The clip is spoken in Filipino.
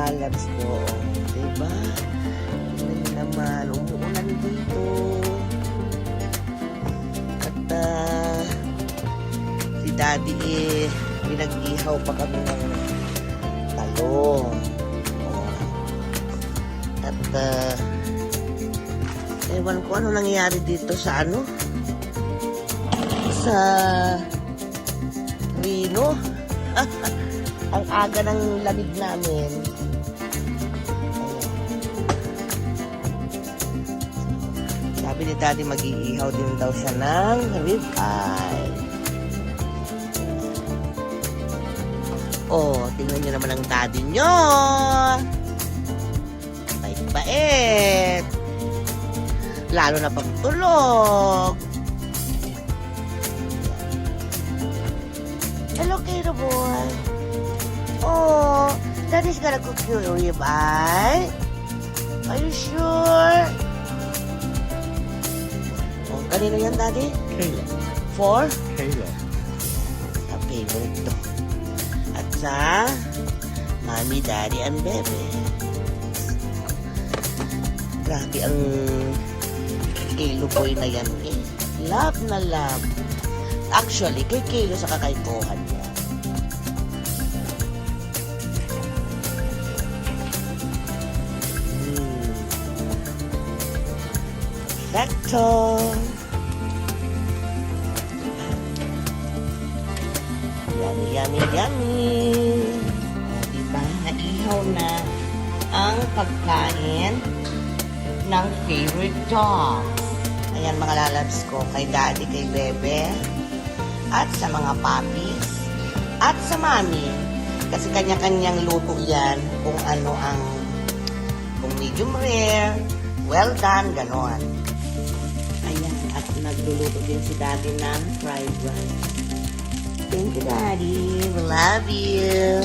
lalabs ko. Diba? Tingnan nyo naman. Umuulan dito. At si Daddy pinag-ihaw pa kami ng talong. At ewan ko ano nangyayari dito sa sa Rino. Ang aga ng lamig namin. Sabi ni Daddy mag-iihaw din daw siya ng ribeye. Oh, tingnan nyo naman ang Daddy nyo. Bait-bait. Lalo na pagtulog. Hello, Kato boy. Oh, Daddy's gonna cook you a ribeye. Are you sure? Oh, kanino yan, Daddy? Kayla. For? Kayla. Sa favorite to. At sa Mommy, Daddy, and Bebe. Grabe ang Kilo boy na yan eh. Love na love. Actually, kay Kilo sa kakaipuhan niya. Perfecto. Yummy, yummy, yummy. Diba? Naihaw na ang pagkain ng favorite dog. Ayan mga lalabs ko, kay Daddy, kay Bebe, at sa mga puppies, at sa Mommy. Kasi kanya-kanyang luto yan kung ano kung medium rare, well done, ganon. Ayan, at nagluluto din si Daddy ng fried rice. Thank you, Daddy. We love you.